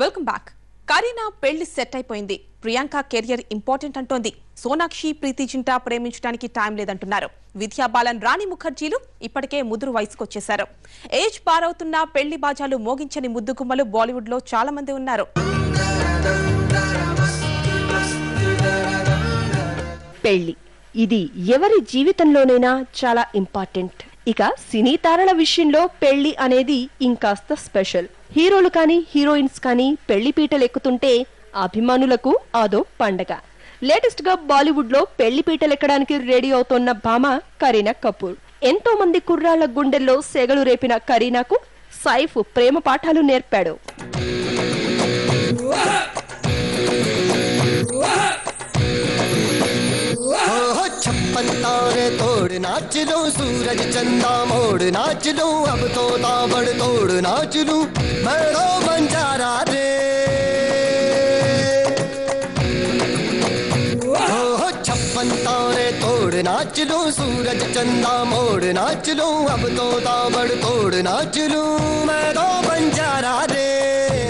Welcome back. Kareena పెళ్లి set అయిపోయింది. Priyanka career important అంటోంది. సోనాక్షి ప్రీతి జింటా ప్రేమించడానికి టైం లేదంటున్నారు. విద్యా బాలన్ రాణి ముఖర్జీలు ఇప్పటికే ముదురు వయసుకొచ్చేశారు. ఏజ్ పారవుతున్న పెళ్లి బాజాలు మోగించని ముద్దుగుమ్మలు బాలీవుడ్ లో చాలా మంది ఉన్నారు. పెళ్లి ఇది ఎవరి జీవితంలోనైనా చాలా ఇంపార్టెంట్. ఇక సినీ తారల విషయంలో పెళ్లి అనేది ఇంకాస్త స్పెషల్. హీరోలు కానీ హీరోయిన్స్ కానీ పెళ్లి పీటలు ఎక్కుతుంటే అభిమానులకు అదో పండగ. లేటెస్ట్ గా బాలీవుడ్ లో పెళ్లి పీటలెక్కడానికి రెడీ అవుతోన్న భామ కరీనా కపూర్. ఎంతో మంది కుర్రాళ్ల గుండెల్లో సెగలు రేపిన కరీనాకు సైఫ్ ప్రేమ పాఠాలు నేర్పాడు. तारे तोड़ नाच लो, सूरज चंदा मोड़ नाच लो, अब तो ताबड़ तोड़ नाच लो, बड़ो बंजारा रे। छप्पन तारे तोड़ नाच लो, सूरज चंदा मोड़ नाच लो, अब तो ताबड़ तोड़ नाच लो, मैं तो बंजारा रे।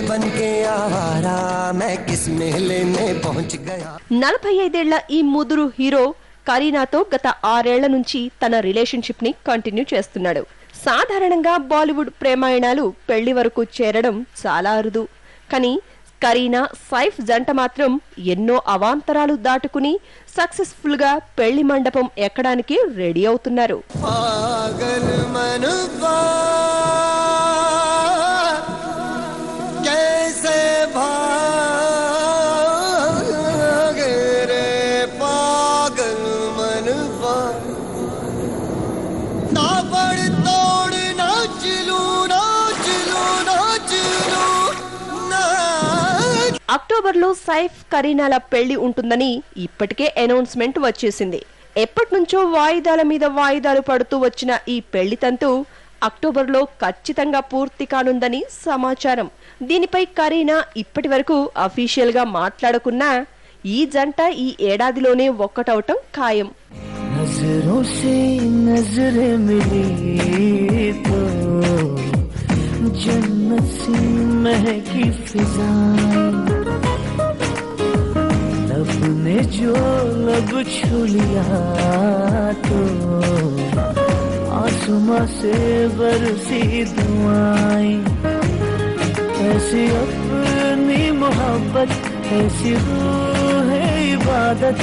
बन के आवारा मैं किस मेले में पहुंच गया. 45 ఏళ్ల ఈ ముదురు హీరో కరీనాతో గత 6 ఏళ్ల నుంచి తన రిలేషన్షిప్ ని కంటిన్యూ చేస్తున్నాడు. సాధారణంగా బాలీవుడ్ ప్రేమాయణాలు పెళ్లి వరకు చేరడం చాలా అరుదు. కానీ కరీనా సైఫ్ జంట మాత్రం ఎన్నో అవాంతరాలు దాటుకుని సక్సెస్ఫుల్ గా పెళ్లి మండపం ఎక్కడానికి రెడీ అవుతున్నారు. అక్టోబర్ లో సైఫ్ కరీనాల పెళ్లి ఉంటుందని ఇప్పటికే అనౌన్స్మెంట్ వచ్చేసింది. ఎప్పటి నుంచో వాయిదాల మీద వాయిదాలు పడుతూ వచ్చిన ఈ పెళ్లి తంతు అక్టోబర్ లో ఖచ్చితంగా పూర్తి కానుందని సమాచారం. దీనిపై కరీనా ఇప్పటి వరకు అఫీషియల్ గా మాట్లాడకున్నా ఈ జంట ఈ ఏడాదిలోనే ఒక్కటవటం ఖాయం. ने जो लब छू लिया तो आसमां से बरसी दुआएं, ऐसी अपनी मोहब्बत, ऐसी रूह है इबादत.